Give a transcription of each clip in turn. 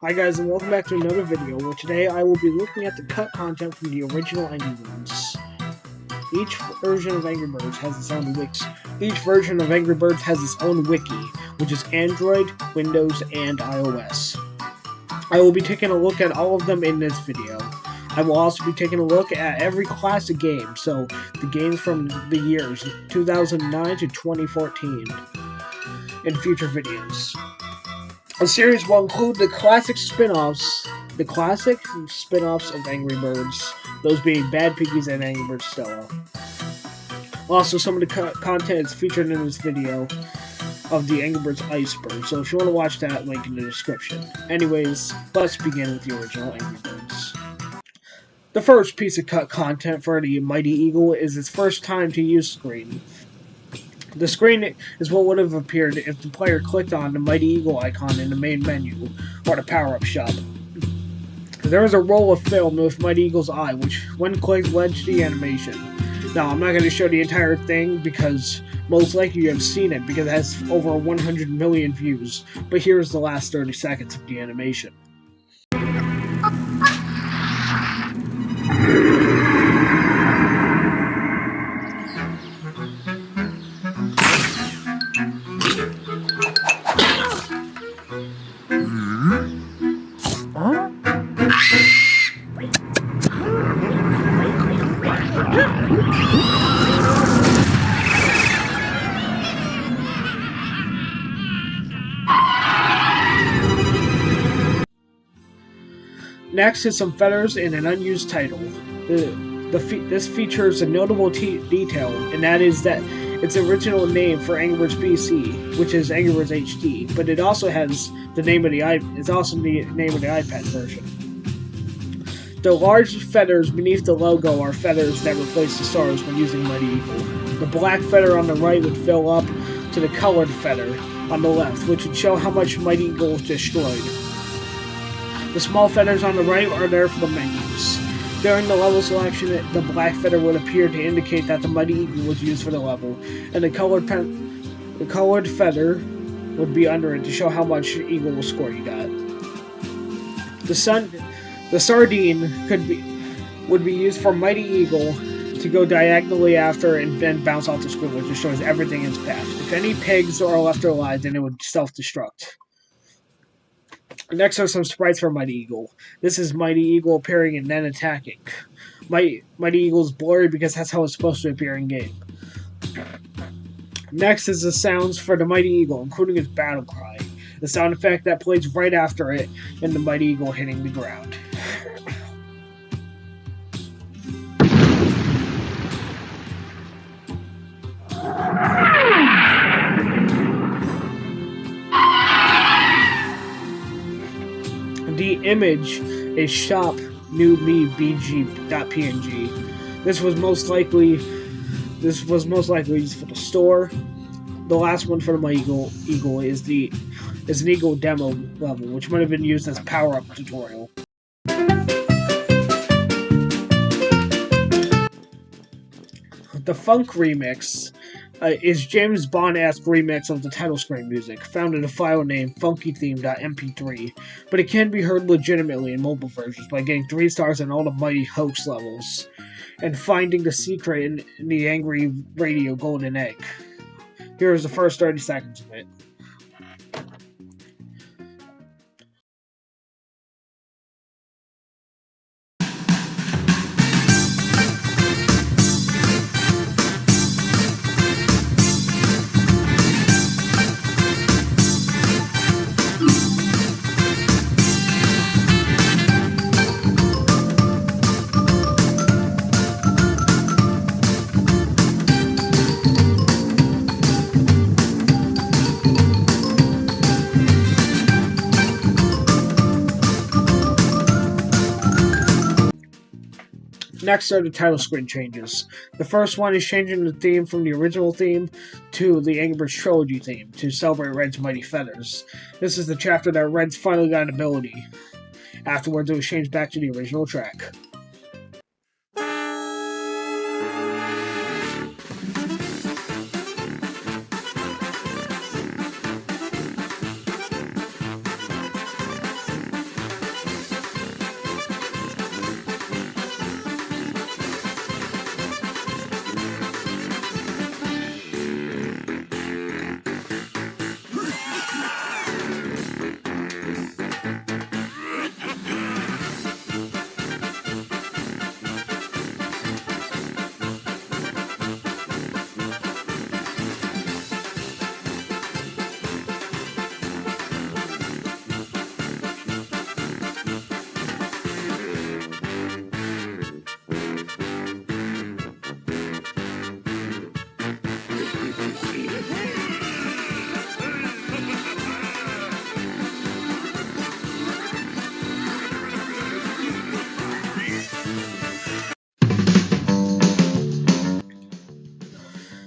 Hi guys, and welcome back to another video where today I will be looking at the cut content from the original Angry Birds. Each version of Angry Birds has its own wiki. Each version of Angry Birds has its own wiki, which is Android, Windows, and iOS. I will be taking a look at all of them in this video. I will also be taking a look at every classic game, so the games from the years 2009 to 2014 in future videos. The series will include the classic spin-offs of Angry Birds, those being Bad Piggies and Angry Birds Stella. Also, some of the content is featured in this video of the Angry Birds Iceberg, so if you want to watch that, link in the description. Anyways, let's begin with the original Angry Birds. The first piece of cut content for the Mighty Eagle is its first time to use screen. The screen is what would have appeared if the player clicked on the Mighty Eagle icon in the main menu, or the power-up shop. There is a roll of film with Mighty Eagle's eye, which, when clicked, led to the animation. Now, I'm not going to show the entire thing, because most likely you have seen it, because it has over 100 million views, but here's the last 30 seconds of the animation. Next is some feathers in an unused title. This features a notable detail, and that is that its original name for Angry Birds BC, which is Angry Birds HD, but it also has the name of the iPad version. The large feathers beneath the logo are feathers that replace the stars when using Mighty Eagle. The black feather on the right would fill up to the colored feather on the left, which would show how much Mighty Eagle was destroyed. The small feathers on the right are there for the menus. During the level selection, the black feather would appear to indicate that the Mighty Eagle was used for the level, and the colored feather would be under it to show how much Eagle score you got. The sardine would be used for Mighty Eagle to go diagonally after and then bounce off the screen, which destroys everything in its path. If any pigs are left alive, then it would self-destruct. Next are some sprites for Mighty Eagle. This is Mighty Eagle appearing and then attacking. Mighty Eagle is blurry because that's how it's supposed to appear in game. Next is the sounds for the Mighty Eagle, including its battle cry. The sound effect that plays right after it, and the Mighty Eagle hitting the ground. The image is shop new me bg.png. This was most likely used for the store. The last one for the Mighty Eagle is an Eagle demo level, which might have been used as a power-up tutorial. The Funk remix is James Bond-esque remix of the title screen music, found in a file named funkytheme.mp3, but it can be heard legitimately in mobile versions by getting 3 stars in all the Mighty Hoax levels, and finding the secret in the Angry Radio Golden Egg. Here is the first 30 seconds of it. Next are the title screen changes. The first one is changing the theme from the original theme to the Angry Birds Trilogy theme to celebrate Red's mighty feathers. This is the chapter that Red's finally got an ability. Afterwards, it was changed back to the original track.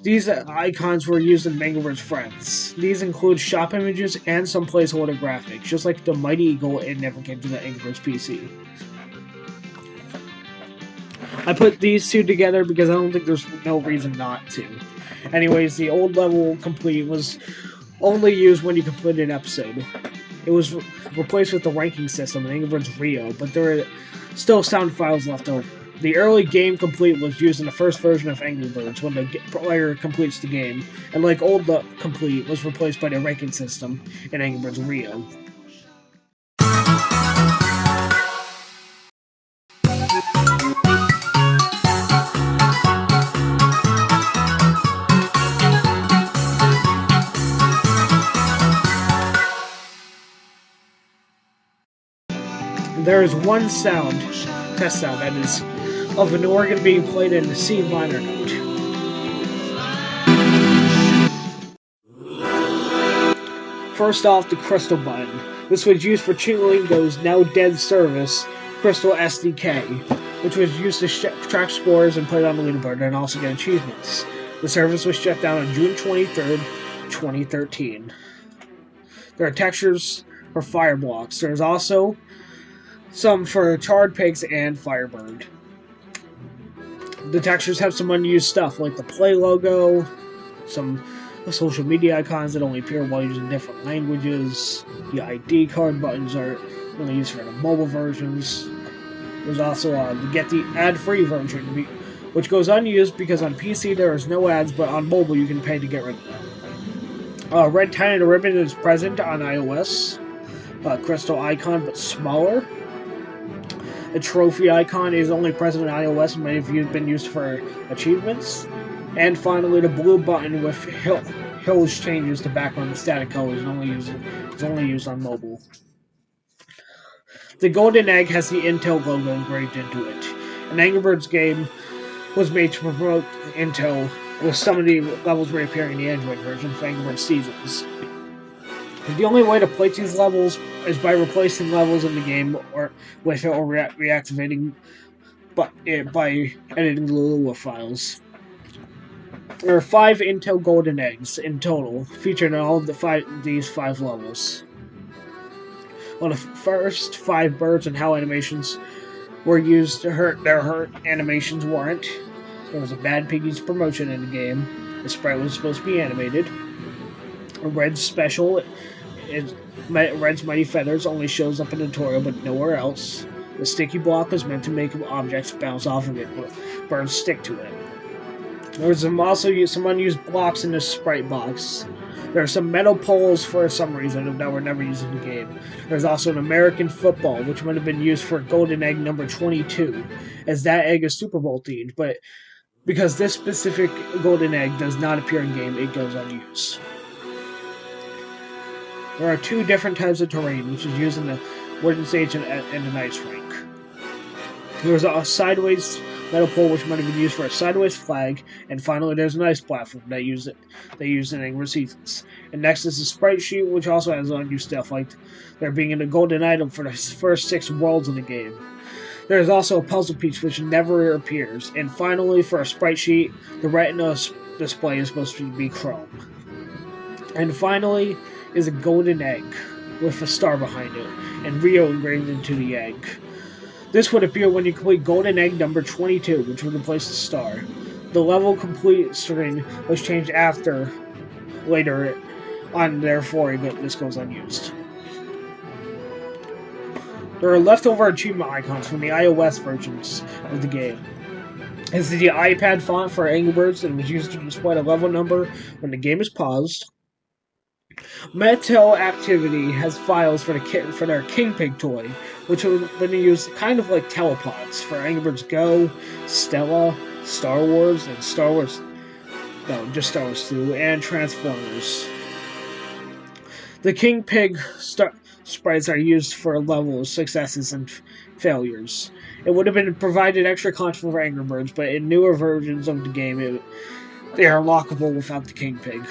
These icons were used in Angry Birds Friends. These include shop images and some placeholder graphics, just like the Mighty Eagle. It never came to the Angry Birds PC. I put these two together because I don't think there's no reason not to. Anyways, the old level complete was only used when you completed an episode. It was replaced with the ranking system in Angry Birds Rio, but there are still sound files left over. The early game complete was used in the first version of Angry Birds when the player completes the game, and like old complete, was replaced by the ranking system in Angry Birds Rio. There is one sound, test sound, that is of an organ being played in a C minor note. First off, the Crystal button. This was used for Chinglingo's now dead service, Crystal SDK, which was used to track scores and put it on the leaderboard and also get achievements. The service was shut down on June 23rd, 2013. There are textures for fire blocks. There's also some for charred pigs and Firebird. The textures have some unused stuff like the Play logo, some social media icons that only appear while using different languages. The ID card buttons are only used for the mobile versions. There's also the Get the ad-free version, which goes unused because on PC there is no ads, but on mobile you can pay to get rid of them. Red Tiny Ribbon is present on iOS. Crystal icon, but smaller. A trophy icon is only present on iOS and may have been used for achievements. And finally, the blue button with hills changes to background and static colors is only used on mobile. The golden egg has the Intel logo engraved into it. An Angry Birds game was made to promote Intel, with some of the levels reappearing in the Android version of Angry Birds Seasons. The only way to play these levels is by replacing levels in the game or reactivating by editing the Lua files. There are 5 Intel Golden Eggs in total, featured in all of these 5 levels. Well, the first 5 birds and how animations were used to hurt animations weren't. There was a Bad Piggies promotion in the game. The sprite was supposed to be animated. Red's special is Red's Mighty Feathers only shows up in the tutorial but nowhere else. The sticky block was meant to make objects bounce off of it, but birds stick to it. There was also some unused blocks in the sprite box. There are some metal poles for some reason that were never used in the game. There's also an American football, which might have been used for golden egg number 22, as that egg is Super Bowl themed, but because this specific golden egg does not appear in game, it goes unused. There are 2 different types of terrain, which is used in the wooden stage and an ice rink. There's a sideways metal pole, which might have been used for a sideways flag, and finally there's an ice platform they use in Angry Seasons. And next is the sprite sheet, which also has unused stuff, like there being a golden item for the first 6 worlds in the game. There is also a puzzle piece which never appears, and finally, for a sprite sheet, the retina display is supposed to be chrome. And finally is a golden egg with a star behind it, and Rio engraved into the egg. This would appear when you complete golden egg number 22, which would replace the star. The level complete screen was changed later on, therefore this goes unused. There are leftover achievement icons from the iOS versions of the game. This is the iPad font for Angry Birds and was used to display the level number when the game is paused. Metal Activity has files for their King Pig toy, which have been used kind of like telepods for Angry Birds Go, Stella, Star Wars, and Star Wars 2, and Transformers. The King Pig sprites are used for levels, successes, and failures. It would have been provided extra content for Angry Birds, but in newer versions of the game, they are lockable without the King Pig.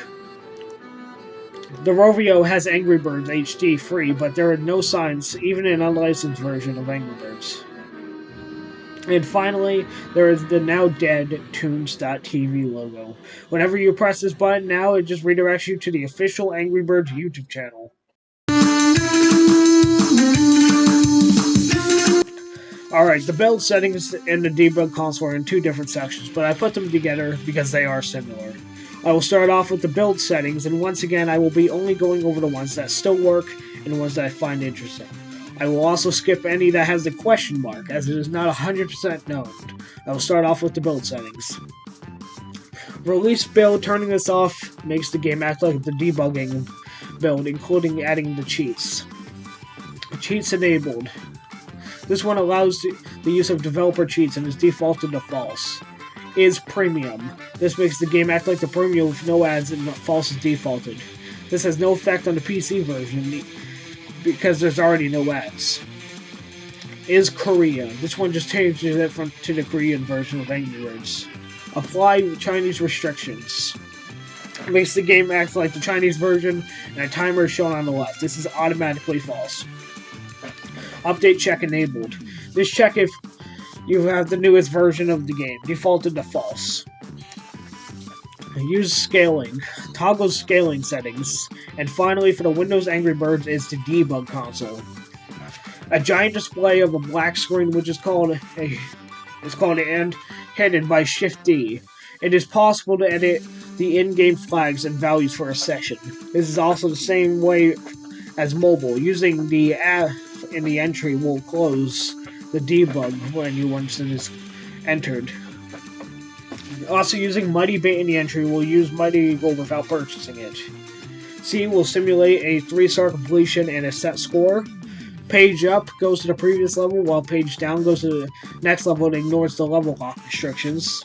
The Rovio has Angry Birds HD free, but there are no signs, even in an unlicensed version of Angry Birds. And finally, there is the now dead Tunes.tv logo. Whenever you press this button now, it just redirects you to the official Angry Birds YouTube channel. Alright, the build settings and the debug console are in two different sections, but I put them together because they are similar. I will start off with the build settings, and once again I will be only going over the ones that still work and the ones that I find interesting. I will also skip any that has the question mark, as it is not 100% known. I will start off with the build settings. Release build, turning this off makes the game act like the debugging build, including adding the cheats. Cheats enabled. This one allows the use of developer cheats and is defaulted to false. Is premium. This makes the game act like the premium with no ads and false is defaulted. This has no effect on the PC version because there's already no ads. Is Korea. This one just changes it to the Korean version of Angry Birds. Apply Chinese restrictions. Makes the game act like the Chinese version, and a timer is shown on the left. This is automatically false. Update check enabled. This check if you have the newest version of the game, defaulted to false. Use scaling. Toggle scaling settings. And finally, for the Windows Angry Birds is the debug console. A giant display of a black screen, which is called and hidden by Shift D. It is possible to edit the in-game flags and values for a session. This is also the same way as mobile. Using the app in the entry will close the debug when once it is entered. Also, using Mighty Bait in the entry will use Mighty Eagle without purchasing it. C will simulate a 3-star completion and a set score. Page up goes to the previous level, while page down goes to the next level and ignores the level lock restrictions.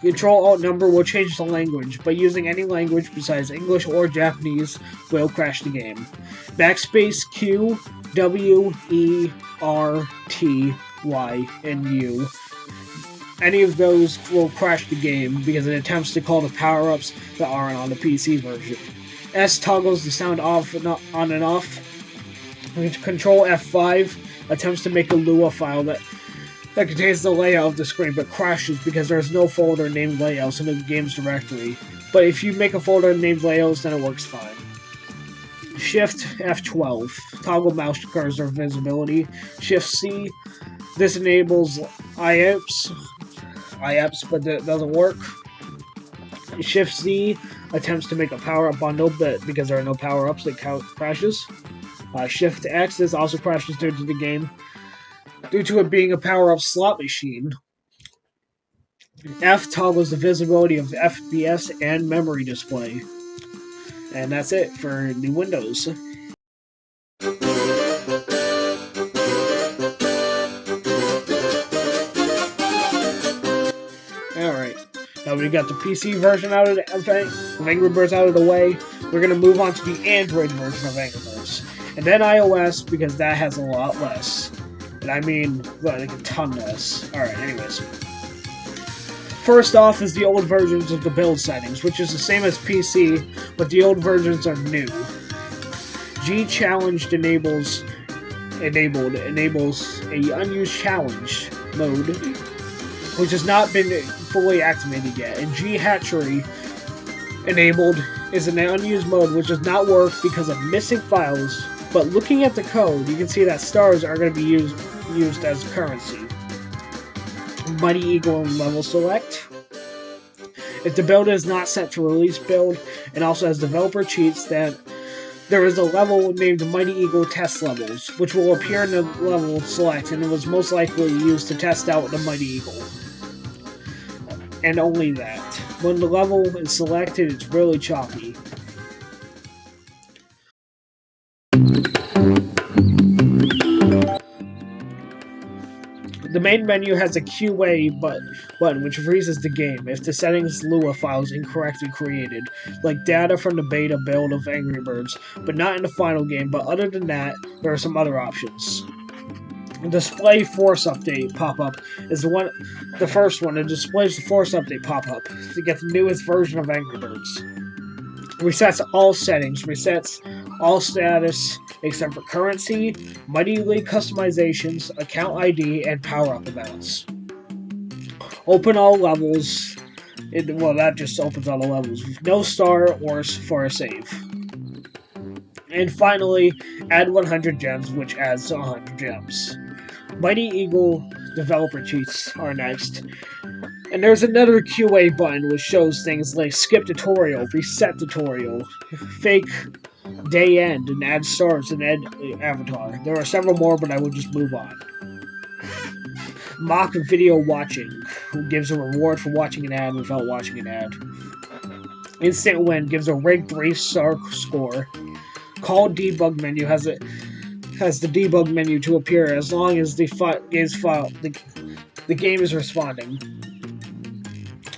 Control-Alt number will change the language, but using any language besides English or Japanese will crash the game. Backspace Q, W, E, R, T, Y, and U. Any of those will crash the game because it attempts to call the power-ups that aren't on the PC version. S toggles the sound off and on and off. Control F5 attempts to make a Lua file that contains the layout of the screen, but crashes because there is no folder named layouts in the game's directory. But if you make a folder named layouts, then it works fine. Shift F12, toggle mouse cursor visibility. Shift C, this enables IAPS, but that doesn't work. Shift Z attempts to make a power-up bundle, but because there are no power-ups, it crashes. Shift X, this also crashes due to the game, due to it being a power-up slot machine. F toggles the visibility of FPS and memory display. And that's it for the Windows. Alright, now we got the PC version out of Angry Birds out of the way. We're going to move on to the Android version of Angry Birds. And then iOS, because that has a lot less. And I mean, like a ton less. Alright, anyways. First off is the old versions of the build settings, which is the same as PC, but the old versions are new. G challenged enables a unused challenge mode, which has not been fully activated yet. And G hatchery enabled is an unused mode which does not work because of missing files, but looking at the code, you can see that stars are going to be used as currency. Mighty Eagle and level select. If the build is not set to release build, and also has developer cheats, that there is a level named Mighty Eagle test levels, which will appear in the level select, and it was most likely used to test out the Mighty Eagle. And only that. When the level is selected, it's really choppy. The main menu has a QA button which freezes the game if the settings Lua file is incorrectly created, like data from the beta build of Angry Birds, but not in the final game. But other than that, there are some other options. Display Force Update pop-up is the first one. It displays the Force Update pop-up to get the newest version of Angry Birds. Resets all settings, resets all status except for currency, Mighty League customizations, account ID, and power-up amounts. Open all levels. Well, that just opens all the levels with no star or for a save. And finally, add 100 gems, which adds 100 gems. Mighty Eagle developer cheats are next. And there's another QA button which shows things like skip tutorial, reset tutorial, fake day end, and add stars and add avatar. There are several more, but I will just move on. Mock video watching, who gives a reward for watching an ad without watching an ad. Instant win gives a rigged 3-star score. Call debug menu has the debug menu to appear as long as the game is responding.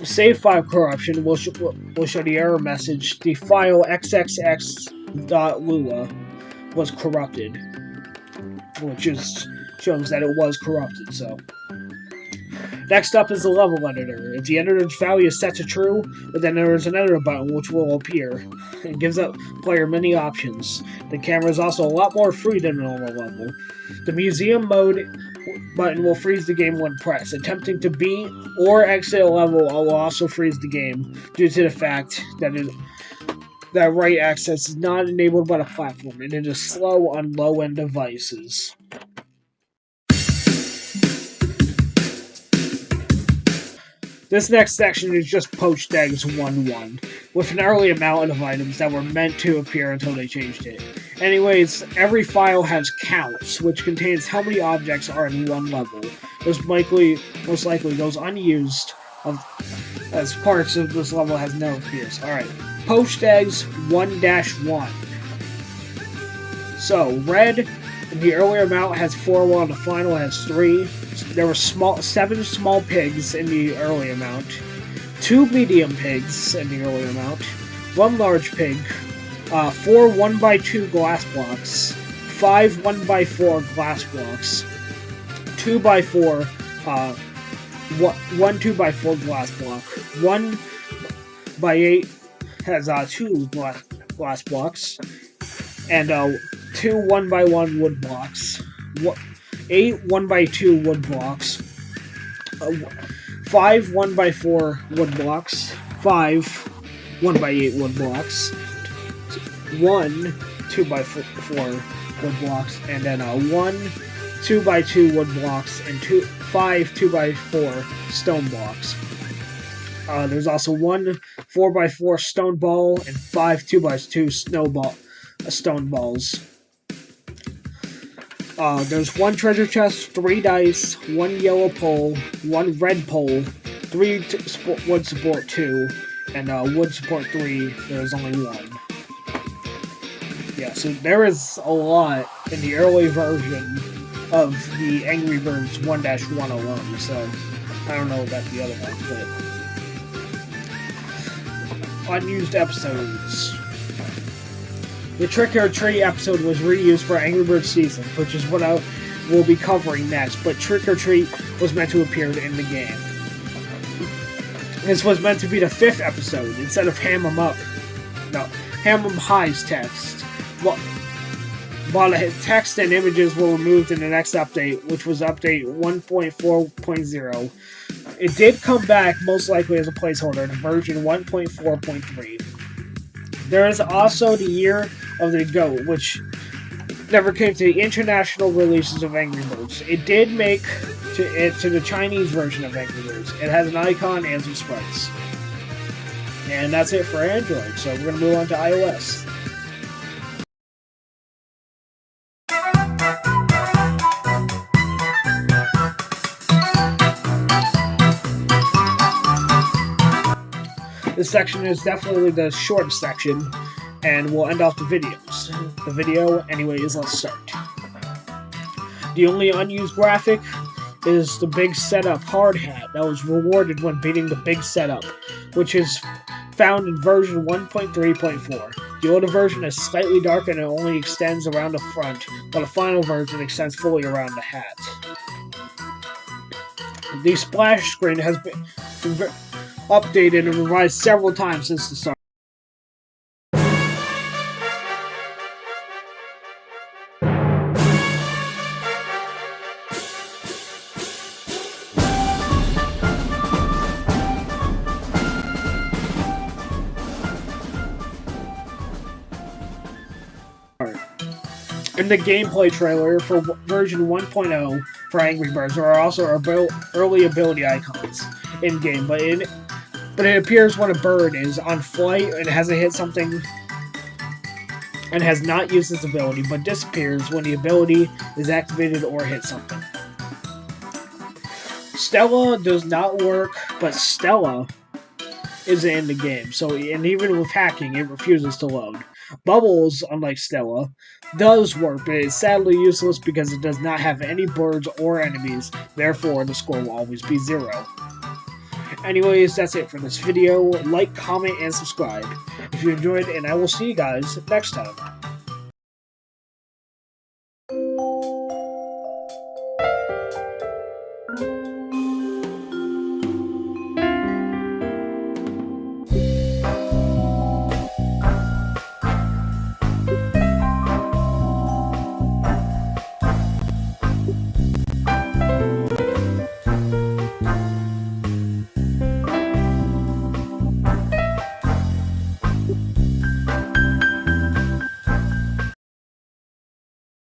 Save file corruption will show the error message. The file xxx.lua was corrupted, which shows that it was corrupted. So next up is the level editor. If the editor's value is set to true, then there is another button which will appear. It gives the player many options. The camera is also a lot more free than a normal level. The museum mode button will freeze the game when pressed. Attempting to beat or exit a level will also freeze the game due to the fact that write access is not enabled by the platform and it is slow on low-end devices. This next section is just poached eggs 1-1, with an early amount of items that were meant to appear until they changed it. Anyways, every file has counts, which contains how many objects are in one level. Most likely those unused as parts of this level has no appears. Alright, poached eggs 1-1. So, red in the earlier amount has 4, while the final has 3. There were 7 small pigs in the early amount, 2 medium pigs in the early amount, 1 large pig, 4 1x2 glass blocks, 5 1x4 glass blocks, 2x4, 1 2x4 glass block, 1x8 has 2 glass blocks, and 2 1x1 wood blocks, 8 1x2 wood blocks, 5 1x4 wood blocks, 5 1x8 wood blocks, 1 2x4 wood blocks, and then 1 2x2 wood blocks, and 5 2x4 stone blocks. There's also 1 4x4 stone ball and 5 2x2 stone balls. There's 1 treasure chest, 3 dice, 1 yellow pole, 1 red pole, 3 wood support 2, and wood support 3, there's only 1. Yeah, so there is a lot in the early version of the Angry Birds 1-1 alone, so I don't know about the other ones, but unused episodes. The Trick or Treat episode was reused for Angry Birds Season, which is what I will be covering next, but Trick or Treat was meant to appear in the game. This was meant to be the 5th episode, instead of Ham 'em High's text. While the text and images were removed in the next update, which was update 1.4.0, it did come back most likely as a placeholder in version 1.4.3. There is also the Year of the Goat, which never came to the international releases of Angry Birds. It did make to the Chinese version of Angry Birds. It has an icon and some sprites. And that's it for Android, so we're going to move on to iOS. This section is definitely the shortest section, and we'll end off the videos. The video, anyways, let's start. The only unused graphic is the Big Setup hard hat that was rewarded when beating the Big Setup, which is found in version 1.3.4. The older version is slightly darker and it only extends around the front, while the final version extends fully around the hat. The splash screen has been updated and revised several times since the start. In the gameplay trailer for version 1.0 for Angry Birds, there are also early ability icons in-game, but it appears when a bird is on flight and hasn't hit something and has not used its ability, but disappears when the ability is activated or hits something. Stella does not work, but Stella is in the game, and even with hacking, it refuses to load. Bubbles, unlike Stella, does work, but it's sadly useless because it does not have any birds or enemies, therefore the score will always be 0. Anyways, that's it for this video. Like, comment, and subscribe if you enjoyed, and I will see you guys next time.